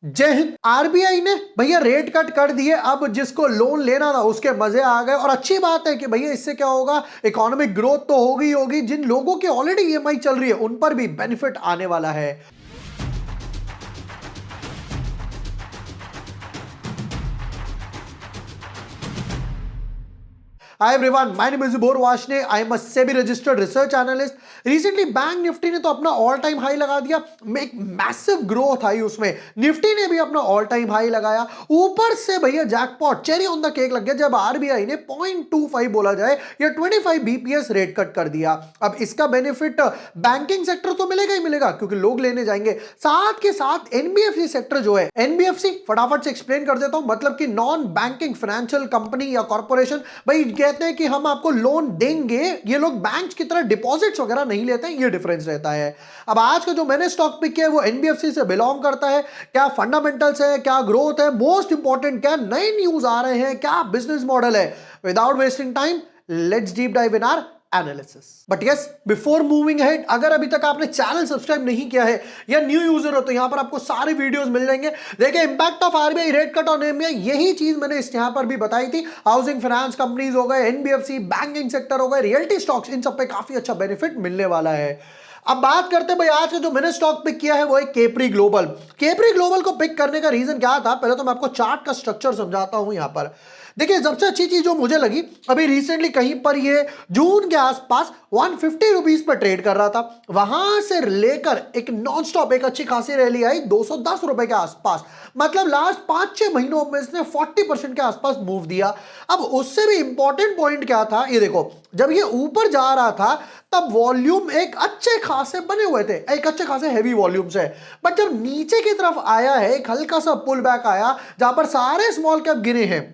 जय हिंद। आरबीआई ने भैया रेट कट कर दिए। अब जिसको लोन लेना था उसके मजे आ गए। और अच्छी बात है कि भैया इससे क्या होगा, इकोनॉमिक ग्रोथ तो होगी होगी। जिन लोगों की ऑलरेडी ईएमआई चल रही है उन पर भी बेनिफिट आने वाला है। Hi everyone, my name is Vibhor Vashne. I am a SEBI registered research analyst. Recently bank Nifty ने तो अपना ऑल टाइम हाई लगा दिया। एक मैसिव ग्रोथ आई उसमें। निफ्टी ने भी अपना ऑल टाइम हाई लगाया। ऊपर से भैया jackpot cherry on the cake लग गया जब आरबीआई ने 0.25 बोला जाए या 25 बीपीएस रेट कट कर दिया। अब इसका बेनिफिट बैंकिंग सेक्टर तो मिलेगा ही मिलेगा क्योंकि लोग लेने जाएंगे। साथ के साथ एनबीएफसी सेक्टर जो है, एनबीएफसी फटाफट से एक्सप्लेन कर देता हूं। मतलब कि नॉन बैंकिंग फाइनेंशियल कंपनी या कॉर्पोरेशन, भाई कहते हैं कि हम आपको लोन देंगे, ये लोग बैंक की तरह डिपॉजिट्स वगैरह नहीं लेते हैं, ये डिफरेंस रहता है। अब आज का जो मैंने स्टॉक पिक किया है वो एनबीएफसी से बिलोंग करता है। क्या फंडामेंटल्स है, क्या ग्रोथ है, मोस्ट इंपॉर्टेंट क्या नए न्यूज आ रहे हैं, क्या बिजनेस मॉडल है। Without wasting time let's deep dive in our analysis. But yes, before moving ahead, अगर अभी तक आपने चैनल सब्सक्राइब नहीं किया है या न्यू यूजर हो तो यहां पर आपको सारे वीडियोस मिल जाएंगे। देखिए, impact of RBI rate cut on MBI, यही चीज मैंने इस यहां पर भी बताई थी। हाउसिंग फाइनेंस कंपनीज हो गए, एनबीएफसी, बैंकिंग सेक्टर हो गए, रियल्टी स्टॉक्स, इन सब पे काफी अच्छा बेनिफिट मिलने वाला है। अब बात करते हैं भाई, आज का जो मैंने स्टॉक पिक किया है वो है केपरी ग्लोबल। केपरी ग्लोबल को पिक करने का रीजन क्या था, पहले तो मैं आपको चार्ट का स्ट्रक्चर समझाता हूं। यहां पर देखिए, सबसे अच्छी चीज जो मुझे लगी, अभी रिसेंटली कहीं पर ये जून के आसपास 150 रुपीज पर ट्रेड कर रहा था। वहां से लेकर एक नॉन स्टॉप एक अच्छी खासी रैली आई 210 रुपए के आसपास। मतलब लास्ट 5-6 महीनों में इसने 40% के आसपास मूव दिया। अब उससे भी इंपॉर्टेंट पॉइंट क्या था, ये देखो, जब ये ऊपर जा रहा था तब वॉल्यूम एक अच्छे खासे बने हुए थे, एक अच्छे खासे हैवी वॉल्यूम से। बट जब नीचे की तरफ आया है, एक हल्का सा पुल बैक आया जहां पर सारे स्मॉल कैप गिरे हैं।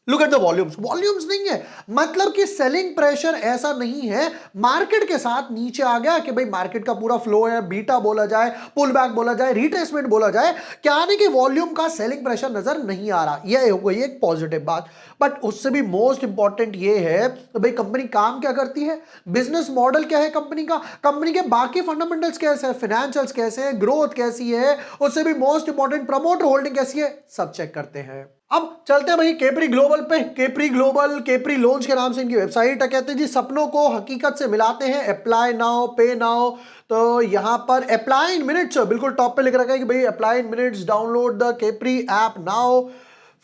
Look at the volumes, volumes नहीं है, मतलब कि सेलिंग प्रेशर ऐसा नहीं है। मार्केट के साथ नीचे आ गया कि भाई मार्केट का पूरा फ्लो है, बीटा बोला जाए, पुल बैक बोला जाए, रिट्रेसमेंट बोला जाए, क्या आने की वॉल्यूम का सेलिंग प्रेशर नजर नहीं आ रहा। यह हो गई एक पॉजिटिव बात। बट उससे भी मोस्ट इंपॉर्टेंट ये है कि भाई कंपनी काम क्या करती है, बिजनेस मॉडल क्या है कंपनी का, कंपनी के बाकी फंडामेंटल्स कैसे हैं, फाइनेंशियल्स कैसे हैं, ग्रोथ कैसी है, उससे भी मोस्ट इंपॉर्टेंट प्रमोटर होल्डिंग कैसी है, सब चेक करते हैं। अब चलते हैं भाई केपरी ग्लोबल पे। केपरी ग्लोबल केपरी लोन्स के नाम से इनकी वेबसाइट है। कहते हैं जी सपनों को हकीकत से मिलाते हैं, अप्लाई नाउ पे नाउ। तो यहां पर अप्लाई इन मिनट्स बिल्कुल टॉप पे लिख रखा है कि भाई apply in minutes, download the capri app now.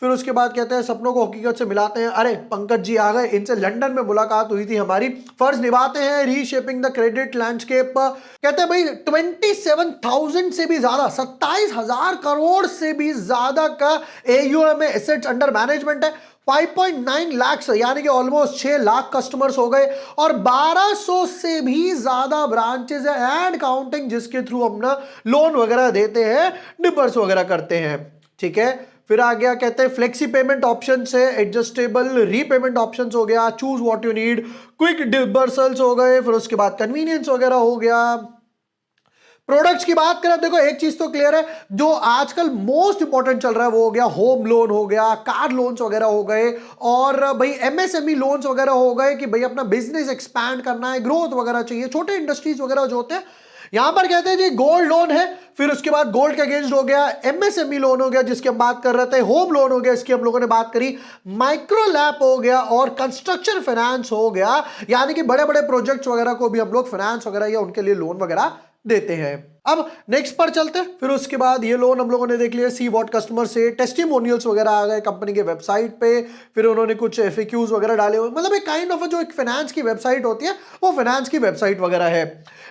फिर उसके बाद कहते हैं सपनों को हकीकत से मिलाते हैं। अरे पंकज जी आ गए, इनसे लंदन में मुलाकात हुई थी हमारी। फर्ज निभाते हैं, रीशेपिंग द क्रेडिट लैंडस्केप। कहते हैं भाई 27,000 से भी ज्यादा, 27,000 करोड़ से भी ज्यादा का एयूएम में एसेट्स अंडर मैनेजमेंट है। 5.9 लाख यानी कि ऑलमोस्ट 6 लाख कस्टमर्स हो गए और 1200 से भी ज्यादा ब्रांचेस है एंड काउंटिंग, जिसके थ्रू अपना लोन वगैरह देते हैं, डिबर्स वगैरह करते हैं। ठीक है, फिर आ गया, कहते हैं फ्लेक्सी पेमेंट ऑप्शन से एडजस्टेबल रीपेमेंट ऑप्शंस हो गया, choose what you need, quick disbursals हो गए, फिर उसके बाद कन्वीनियंस वगैरह हो गया। प्रोडक्ट्स की बात करें, देखो एक चीज तो क्लियर है, जो आजकल मोस्ट इंपॉर्टेंट चल रहा है वो हो गया होम लोन, हो गया कार लोन्स वगैरह हो गए, और भाई एमएसएमई लोन्स वगैरह हो गए कि भाई अपना बिजनेस एक्सपैंड करना है, ग्रोथ वगैरह चाहिए, छोटे इंडस्ट्रीज वगैरह जो होते हैं। यहां पर कहते हैं जी गोल्ड लोन है, फिर उसके बाद गोल्ड के अगेंस्ट हो गया, एमएसएमई लोन हो गया जिसकी हम बात कर रहे थे, होम लोन हो गया इसकी हम लोगों ने बात करी, माइक्रो लैप हो गया, और कंस्ट्रक्शन फाइनेंस हो गया, यानी कि बड़े बड़े प्रोजेक्ट्स वगैरह को भी हम लोग फाइनेंस वगैरह या उनके लिए लोन वगैरह देते हैं। अब नेक्स्ट पर चलते हैं। फिर उसके बाद ये लोन हम लोगों ने देख लिया, सी वॉट कस्टमर से टेस्टिमोनियल्स वगैरह आ गए कंपनी के वेबसाइट पे, फिर उन्होंने कुछ एफएक्यूज वगैरह डाले हुए, मतलब एक काइंड ऑफ जो एक फाइनेंस की वेबसाइट होती है वो फाइनेंस की वेबसाइट वगैरह है।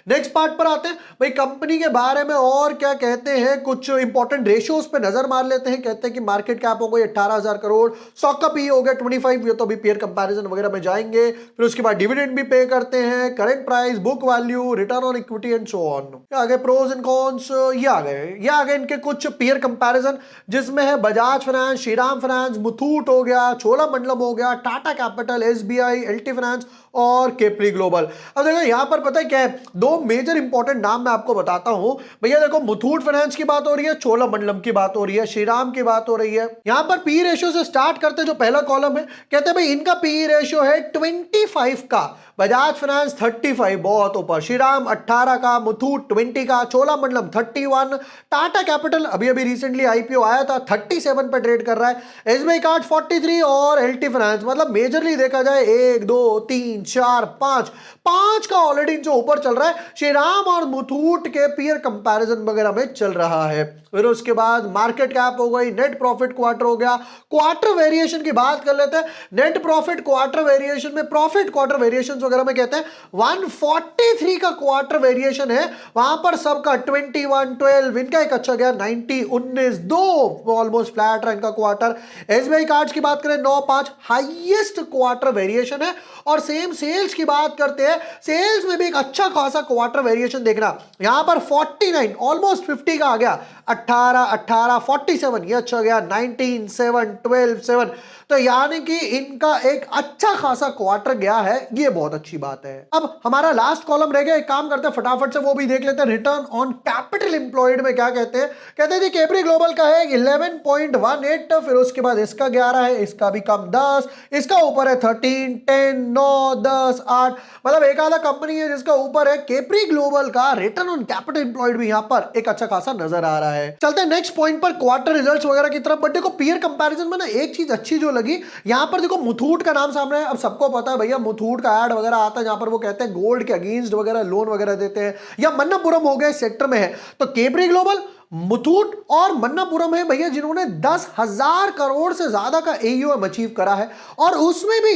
नेक्स्ट पार्ट पर आते हैं, भाई कंपनी के बारे में और क्या कहते हैं, कुछ इंपॉर्टेंट रेशियोज पे नजर मार लेते हैं। कहते हैं कि मार्केट कैप हो गई 18,000 करोड़, स्टॉक का पी हो गया 25, ये तो अभी पेयर कंपैरिजन वगैरह में जाएंगे। फिर उसके बाद डिविडेंड भी पे करते हैं, current price, book value, return on equity and so on. आगे प्रोज एंड कॉन्स, ये आ गए इनके कुछ पेयर कंपैरिजन, जिसमें है बजाज फाइनेंस, श्रीराम फाइनेंस, मुथूट हो गया, चोलामंडलम हो गया, Tata capital, SBI, LT finance और केपरी ग्लोबल। अब देखो यहां पर पता है क्या है, दो मेजर इंपॉर्टेंट नाम मैं आपको बताता हूं। भैया देखो, मुथूट फाइनेंस की बात हो रही है, चोलामंडलम की बात हो रही है, श्रीराम की बात हो रही है। यहां पर पी रेशियो से स्टार्ट करते, जो पहला कॉलम है, कहते हैं भाई इनका पी रेशियो है 25 का, बजाज फाइनेंस 35 बहुत ऊपर, श्रीराम 18 का, मुथूट 20 का, चोलामंडलम 31, टाटा कैपिटल अभी अभी रिसेंटली आईपीओ आया था 37 पर ट्रेड कर रहा है, एसबीआई कार्ड 43 और एलटी फाइनेंस मतलब मेजरली देखा जाए 1 2 3 4 5 5 का ऑलरेडी जो ऊपर चल रहा है, श्रीराम और मुथूट के पीयर कंपैरिजन वगैरह में चल रहा है। फिर उसके बाद मार्केट कैप हो गई, नेट प्रॉफिट क्वार्टर हो गया, क्वार्टर वेरिएशन की बात कर लेते हैं। नेट प्रॉफिट क्वार्टर वेरिएशन में प्रॉफिट क्वार्टर वेरिएशन वगैरह में कहते हैं 143 का क्वार्टर वेरिएशन है, वहां पर सबका 21 12, इनका एक अच्छा गया 90 19 2 ऑलमोस्ट फ्लैट रहा इनका क्वार्टर। एसबीआई कार्ड्स की बात करें 9 5 हाईएस्ट क्वार्टर वेरिएशन है। और सेम सेल्स की बात करते हैं, सेल्स में भी एक अच्छा खासा क्वार्टर वेरिएशन देखना, यहां पर 49 ऑलमोस्ट 50 का आ गया, 18 18 47 ये अच्छा गया, 19 7 12 7, तो यानी कि इनका एक अच्छा खासा क्वार्टर गया है, ये बहुत अच्छी बात है। अब हमारा लास्ट कॉलम रह गया, एक काम करते हैं फटाफट से वो भी देख लेते हैं। रिटर्न ऑन कैपिटल एम्प्लॉयड में क्या कहते हैं, कहते हैं जी कैपरी ग्लोबल का है 11.18, फिर उसके बाद इसका 11 है, इसका भी कम 10, इसका ऊपर है 13 10 9 10 8, मतलब एक आधा कंपनी है जिसका ऊपर है। कैपरी ग्लोबल का रिटर्न ऑन कैपिटल एम्प्लॉयड भी यहां पर एक अच्छा खासा नजर आ रहा है। चलते हैं नेक्स्ट पॉइंट पर, क्वार्टर रिजल्ट्स वगैरह की तरफ। बट देखो पीयर कंपैरिजन में ना एक चीज अच्छी जो लगी, यहां पर देखो मुथूट का नाम सामने है। अब सबको पता है भैया मुथूट का ऐड वगैरह आता है जहां पर वो कहते हैं गोल्ड के अगेंस्ट वगैरह लोन वगैरह देते हैं, या मन्नापुरम हो गए सेक्टर में है, तो कैपरी ग्लोबल मुथूट और मन्नापुरम है भैया जिन्होंने 10,000 करोड़ से ज्यादा का एयूएम अचीव करा है। और उसमें भी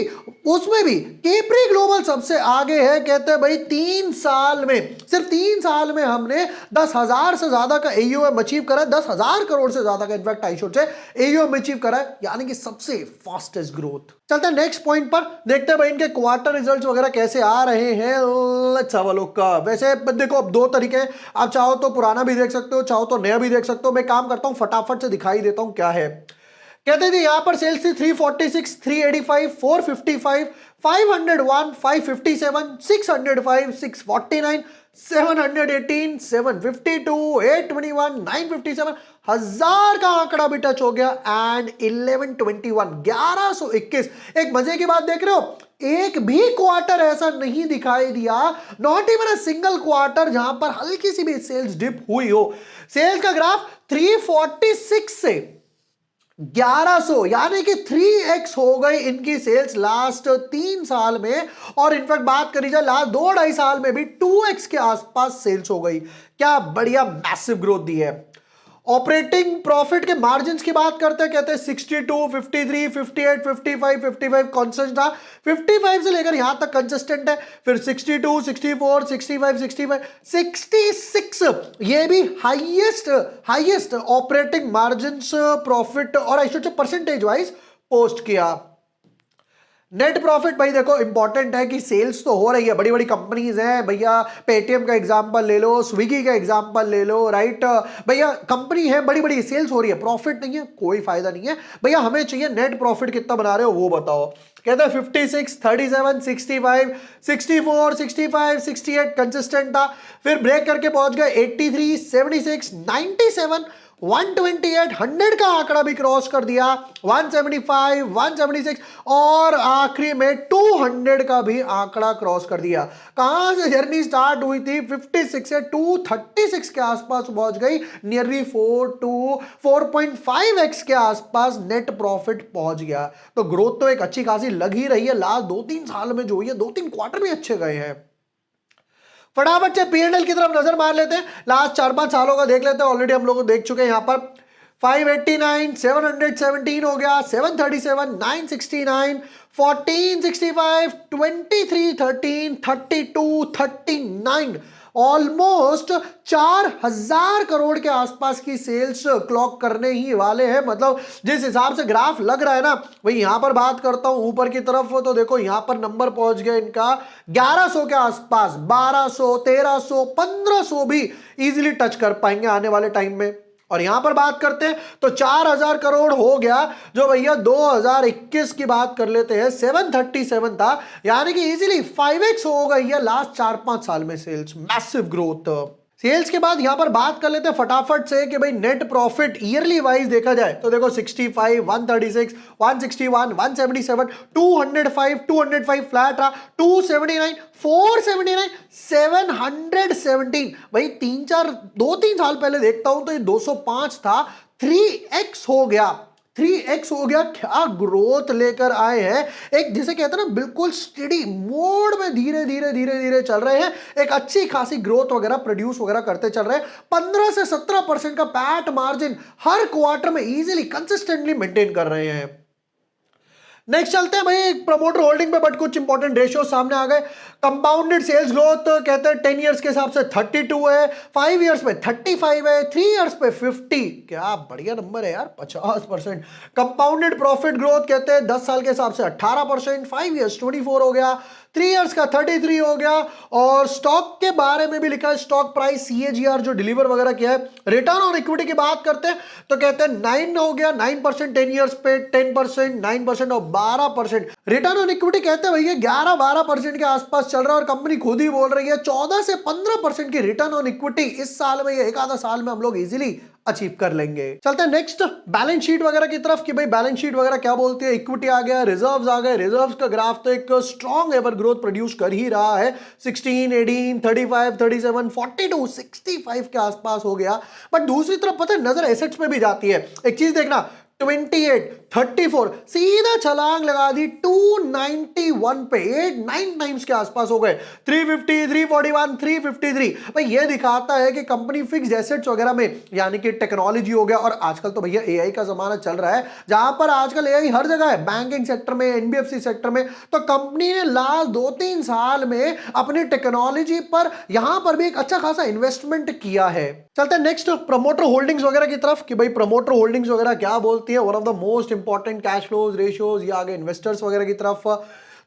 कैपरी ग्लोबल सबसे आगे है, कहते हैं भाई 3 साल में, सिर्फ 3 साल में हमने 10,000 से ज्यादा का एयूएम अचीव करा है, 10,000 करोड़ से ज्यादा का in fact I should say AUM achieve करा है, यानी कि सबसे फास्टेस्ट ग्रोथ। चलते हैं नेक्स्ट पॉइंट पर, देखते हैं भाई इनके क्वार्टर रिजल्ट्स वगैरह कैसे आ रहे हैं। Let's have a look. वैसे देखो अब दो तरीके, आप चाहो तो पुराना भी देख सकते हो, चाहो तो नया भी देख सकते हो। मैं काम करता हूं फटाफट से दिखाई देता हूं क्या है। कहते थे यहां पर सेल्स थी 346 385 455 501 557 605 649 718 752 821 957, 1000 का आंकड़ा भी टच हो गया एंड 1121 1121। एक मजे की बात देख रहे हो, एक भी क्वार्टर ऐसा नहीं दिखाई दिया, not even a single quarter जहां पर हल्की सी भी सेल्स डिप हुई हो। सेल्स का ग्राफ 346 से 1100 यानी कि 3x हो गई इनकी सेल्स लास्ट 3 साल में, और इनफैक्ट बात करी जाए लास्ट 2-2.5 साल में भी 2x के आसपास सेल्स हो गई। क्या बढ़िया मैसिव ग्रोथ दी है। ऑपरेटिंग प्रॉफिट के मार्जिन्स की बात करते हैं, कहते हैं 62 53 58 55 55 कांस्टेंट था, 55 से लेकर यहां तक कंसिस्टेंट है, फिर 62 64 65 65 66 ये भी हाईएस्ट ऑपरेटिंग मार्जिन्स प्रॉफिट और I should say percentage wise post किया। नेट प्रॉफिट भाई देखो इंपॉर्टेंट है कि सेल्स तो हो रही है, बड़ी बड़ी कंपनीज हैं भैया, पेटीएम का एग्जांपल ले लो, स्विगी का एग्जांपल ले लो, राइट भैया, कंपनी है बड़ी बड़ी, सेल्स हो रही है, प्रॉफिट नहीं है, कोई फायदा नहीं है भैया, हमें चाहिए नेट प्रॉफिट कितना बना रहे हो वो बताओ। कहते हैं 56 37 65 64 65 68 कंसिस्टेंट था, फिर ब्रेक करके पहुंच गए 83 76 97 128 100 का आंकड़ा भी क्रॉस कर दिया, 175 176 और आखिरी में 200 का भी आंकड़ा क्रॉस कर दिया। कहां से जर्नी स्टार्ट हुई थी 56 से 236 के आसपास पहुंच गई, नियरली 4.5x के आसपास नेट प्रॉफिट पहुंच गया। तो ग्रोथ तो एक अच्छी खासी लग ही रही है, लास्ट 2-3 साल में जो हुई है, 2-3 क्वार्टर भी अच्छे गए हैं। फटाफट से P&L की तरफ नजर मार लेते हैं, लास्ट 4-5 सालों का देख लेते हैं, ऑलरेडी हम लोग देख चुके हैं। यहां पर 589 717 हो गया, 737 969 1465 23 13 32 39, ऑलमोस्ट 4,000 करोड़ के आसपास की सेल्स क्लॉक करने ही वाले हैं। मतलब जिस हिसाब से ग्राफ लग रहा है ना भाई, यहां पर बात करता हूं ऊपर की तरफ, तो देखो यहां पर नंबर पहुंच गया इनका 1100 के आसपास, 1200 1300 1500 भी इजीली टच कर पाएंगे आने वाले टाइम में। और यहां पर बात करते हैं तो 4,000 करोड़ हो गया, जो भैया 2021 की बात कर लेते हैं 737 था, यानी कि इजीली 5x हो गई है लास्ट 4-5 साल में सेल्स, मैसिव ग्रोथ। सेल्स के बाद यहां पर बात कर लेते हैं फटाफट से कि भाई नेट प्रॉफिट ईयरली वाइज देखा जाए तो देखो 65, 136, 161, 177, 205, 205 फ्लैट रहा, 279, 479, 717। भाई 2-3 साल पहले देखता हूं तो ये 205 था, 3x हो गया, 3x हो गया। क्या ग्रोथ लेकर आए हैं, एक जिसे कहते हैं ना बिल्कुल स्टेडी मोड में धीरे धीरे धीरे धीरे चल रहे हैं, एक अच्छी खासी ग्रोथ वगैरह प्रोड्यूस वगैरह करते चल रहे हैं। 15 से 17% का पैट मार्जिन हर क्वार्टर में इजीली कंसिस्टेंटली मेंटेन कर रहे हैं। नेक्स्ट चलते हैं भाई प्रमोटर होल्डिंग पे, बट कुछ इंपॉर्टेंट रेशियो सामने आ गए। कंपाउंडेड सेल्स ग्रोथ कहते हैं 10 इयर्स के हिसाब से 32 है, 5 इयर्स पे 35 है, 3 इयर्स पे 50। क्या बढ़िया नंबर है यार, 50%। कंपाउंडेड प्रॉफिट ग्रोथ कहते हैं 10 साल के हिसाब से 18%, 5 इयर्स 24 हो गया, 3 इयर्स का 33 हो गया। और स्टॉक के बारे में भी लिखा है, स्टॉक प्राइस CAGR जो डिलीवर वगैरह किया है। रिटर्न ऑन इक्विटी की बात करते हैं तो कहते हैं 9 हो गया, 9% 10 इयर्स पे, 10%, 9% और 12%। रिटर्न ऑन इक्विटी कहते हैं भैया 11-12% के आसपास चल रहा है, और कंपनी खुद ही बोल रही है 14 से 15% की रिटर्न ऑन इक्विटी इस साल में या एक आधा साल में हम लोग इजीली अचीव कर लेंगे। चलते हैं नेक्स्ट बैलेंस शीट वगैरह की तरफ कि भाई बैलेंस शीट वगैरह क्या बोलती है। इक्विटी आ गया, रिजर्व्स आ गए। रिजर्व्स का ग्राफ तो एक स्ट्रॉन्ग एवर ग्रोथ प्रोड्यूस कर ही रहा है, 16, 18, 35, 37, 42, 65 के आसपास हो गया। बट दूसरी तरफ पता है नजर एसेट्स पे भी जाती है। एक चीज देखना, 28, 34 सीधा छलांग लगा दी 291 पे, 8-9 टाइम्स के आसपास हो गए। 350, 341, 353। भाई ये दिखाता है कि कंपनी फिक्स्ड एसेट्स वगैरह में, यानी कि टेक्नोलॉजी हो गया, और आजकल तो भैया AI का जमाना चल रहा है, जहां पर आजकल AI हर जगह है, बैंकिंग सेक्टर में, NBFC सेक्टर में। तो कंपनी ने लास्ट 2-3 साल में अपनी टेक्नोलॉजी पर यहां पर भी एक अच्छा खासा इन्वेस्टमेंट किया है। चलते हैं नेक्स्ट प्रमोटर होल्डिंग्स वगैरह की तरफ कि भाई प्रमोटर होल्डिंग्स वगैरह क्या बोलती है। One of the most important cash flows ratios, ये आगे इन्वेस्टर्स वगैरह की तरफ।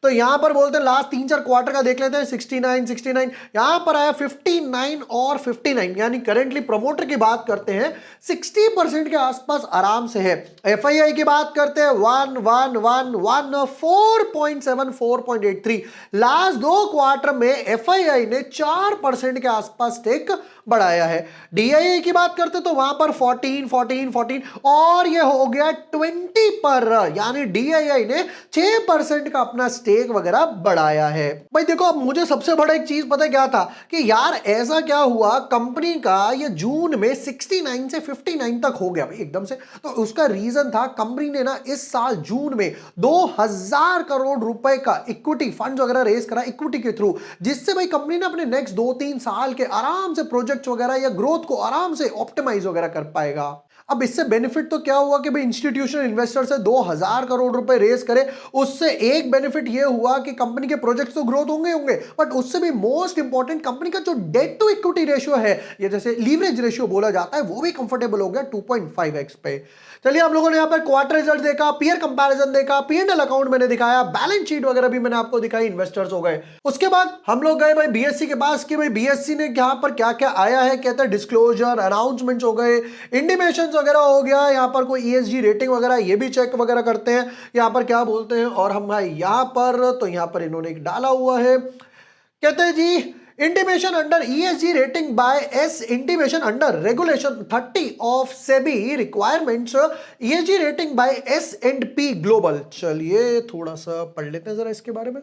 तो यहां पर बोलते हैं लास्ट 3-4 क्वार्टर का देख लेते हैं, 69, 69, यहां पर आया 59 और 59, यानी करेंटली प्रमोटर की बात करते हैं 60% के आसपास आराम से है। FII की बात करते हैं 1, 1, 1, 1, 4.7, 4.83। लास्ट 2 क्वार्टर में FII ने 4% के आसपास स्टेक बढ़ाया है। DII की बात करते तो वहां पर 14, 14, 14 और ये हो गया 20 पर, यानी DII ने 6% का अपना स्टेक वगैरह बढ़ाया है। भाई देखो अब मुझे सबसे बड़ा एक चीज पता क्या था कि यार ऐसा क्या हुआ कंपनी का ये जून में 69 से 59 तक हो गया भाई एकदम से। तो उसका रीजन था कंपनी ने ना इस साल जून में 2000 करोड़ रुपए का इक्विटी फंड वगैरह रेस करा इक्विटी के थ्रू, जिससे भाई कंपनी ने अपने नेक्स्ट 2-3 साल के आराम से प्रोजेक्ट वगैरह या ग्रोथ को आराम से ऑप्टिमाइज वगैरह कर पाएगा। अब इससे बेनिफिट तो क्या हुआ कि भाई इंस्टीट्यूशनल इन्वेस्टर से 2000 करोड़ रुपए रेस करे, उससे एक बेनिफिट ये हुआ कि कंपनी के प्रोजेक्ट्स तो ग्रोथ होंगे होंगे, बट उससे भी मोस्ट इंपॉर्टेंट कंपनी का जो डेट टू इक्विटी रेशियो है, ये जैसे लीवरेज रेशियो बोला जाता है, वो भी कंफर्टेबल हो गया 2.5x पे। चलिए हम लोगों ने यहाँ पर क्वार्टर रिजल्ट देखा, पीयर कंपैरिजन देखा, P&L अकाउंट मैंने दिखाया, बैलेंस शीट वगैरह भी मैंने आपको दिखाई, इन्वेस्टर्स हो गए। उसके बाद हम लोग गए भाई BSE के पास कि भाई BSE ने यहाँ पर क्या क्या आया है, कहते हैं डिस्क्लोजर अनाउंसमेंट्स हो गए, इंटीमेशन वगैरह हो गया, यहाँ पर कोई ESG रेटिंग वगैरह ये भी चेक वगैरह करते हैं, यहाँ पर क्या बोलते हैं। और हम भाई यहाँ पर तो यहाँ पर इन्होंने एक डाला हुआ है, कहते हैं जी intimation under ESG rating by S intimation under regulation 30 of SEBI requirements ESG rating by S&P Global। चलिए थोड़ा सा पढ़ लेते हैं जरा इसके बारे में।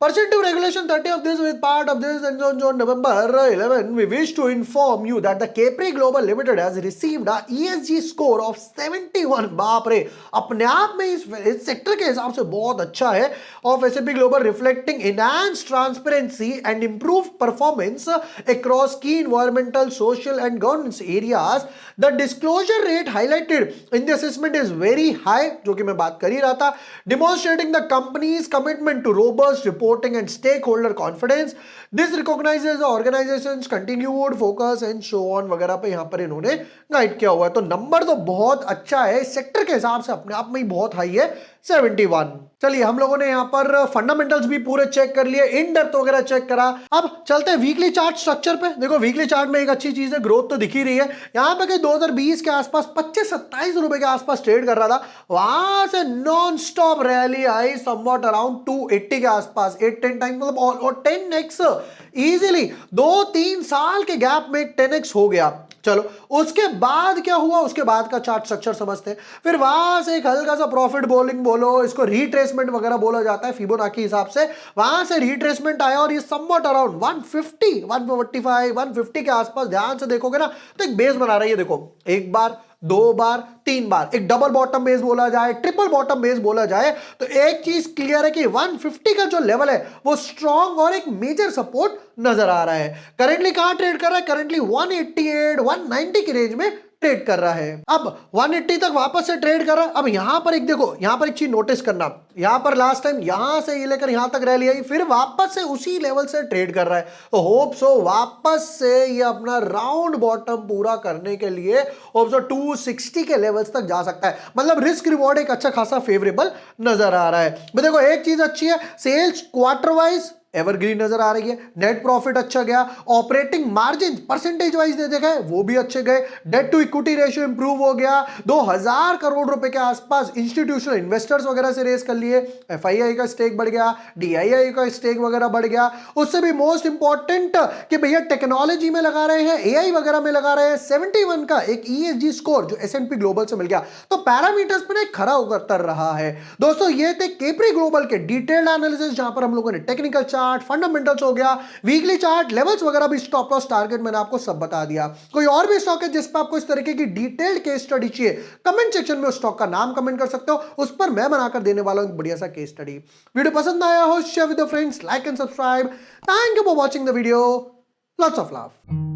Pursuant to Regulation 30 of this, with part of this, and on November 11, we wish to inform you that the Capri Global Limited has received a ESG score of 71। बाप रे, अपने आप में इस सेक्टर के हिसाब से बहुत अच्छा है। Of S&P Global, reflecting enhanced transparency and improved performance across key environmental, social, and governance areas। The disclosure rate highlighted in the assessment is very high, जो कि मैं बात कर ही रहा था, demonstrating the company's commitment to robust reporting and stakeholder confidence। This recognizes the organization's continued focus and so on वगैरह पे यहाँ पर इन्होंने गाइड किया हुआ है। तो नंबर तो बहुत अच्छा है, सेक्टर के हिसाब से अपने आप में ही बहुत हाई है, 71। चलिए हम लोगों ने यहाँ पर फंडामेंटल्स भी पूरे चेक कर लिए, इन डेप्थ वगैरह चेक करा। अब चलते हैं वीकली चार्ट स्ट्रक्चर पे। देखो वीकली चार्ट में एक अच्छी चीज है, ग्रोथ तो दिख ही रही है। यहाँ पे 2020 के आसपास 25-27 रुपए के आसपास ट्रेड कर रहा था, वहां से नॉन स्टॉप रैली आई समवॉट अराउंड 280 के आसपास, 8-10 टाइम मतलब और 10x इजीली 2-3 साल के गैप में 10x हो गया। चलो उसके बाद क्या हुआ, उसके बाद का चार्ट स्ट्रक्चर समझते हैं। फिर वहां से एक हल्का सा प्रॉफिट बोलिंग बोलो, इसको रिट्रेसमेंट वगैरह बोला जाता है फिबोनाची हिसाब से। वहां से रिट्रेसमेंट आया और ये समवट अराउंड 150 145 150 के आसपास ध्यान से देखोगे ना तो एक बेस बना रही है। देखो एक बार, दो बार, तीन बार, एक डबल बॉटम बेस बोला जाए, ट्रिपल बॉटम बेस बोला जाए तो एक चीज क्लियर है कि 150 का जो लेवल है वो स्ट्रॉन्ग और एक मेजर सपोर्ट नजर आ रहा है। करंटली कहां ट्रेड कर रहा है, करंटली 188 190 की रेंज में ट्रेड कर रहा है। अब 180 तक वापस से ट्रेड कर रहा है। अब यहां पर एक देखो, यहां पर एक चीज नोटिस करना, यहां पर लास्ट टाइम यहां से ये लेकर यहां तक रैली आई, फिर वापस से उसी लेवल से ट्रेड कर रहा है। तो होप सो वापस से ये अपना राउंड बॉटम पूरा करने के लिए होप सो 260 के लेवल्स तक जा सकता है। मतलब रिस्क रिवॉर्ड एक अच्छा खासा फेवरेबल नजर आ रहा है। देखो एक चीज अच्छी है, सेल्स क्वार्टर वाइज एवरग्रीन नजर आ रही है, नेट प्रॉफिट अच्छा गया, ऑपरेटिंग मार्जिन परसेंटेज वाइज दे गए वो भी अच्छे गए, debt to equity ratio improve हो गया, 2000 करोड़ रुपए के आसपास इंस्टीट्यूशनल इन्वेस्टर्स वगैरह से रेस कर लिए, एफआईआई का स्टेक बढ़ गया, डीआईआई का स्टेक वगैरह बढ़ गया। उससे भी मोस्ट इंपॉर्टेंट कि भैया टेक्नोलॉजी में लगा रहे हैं, एआई वगैरह में लगा रहे हैं, 71 का एक ईएसजी स्कोर जो एसएनपी ग्लोबल से मिल गया। तो पैरामीटर्स पे खरा उतर रहा है। दोस्तों ये थे केपरी ग्लोबल के डिटेल्ड एनालिसिस, जहां पर हम लोगों ने टेक्निकल चार्ट, फंडामेंटल्स हो गया, वीकली चार्ट, लेवल्स वगैरह भी, स्टॉप लॉस, टारगेट मैंने आपको सब बता दिया। कोई और भी स्टॉक है जिस पर आपको इस तरीके की डिटेल्ड केस स्टडी चाहिए, कमेंट सेक्शन में उस स्टॉक का नाम कमेंट कर सकते हो, उस पर मैं बनाकर देने वाला हूं एक बढ़िया सा केस स्टडी। वीडियो पसंद आया हो share with your friends, like and subscribe. Thank you for watching the video, lots of love.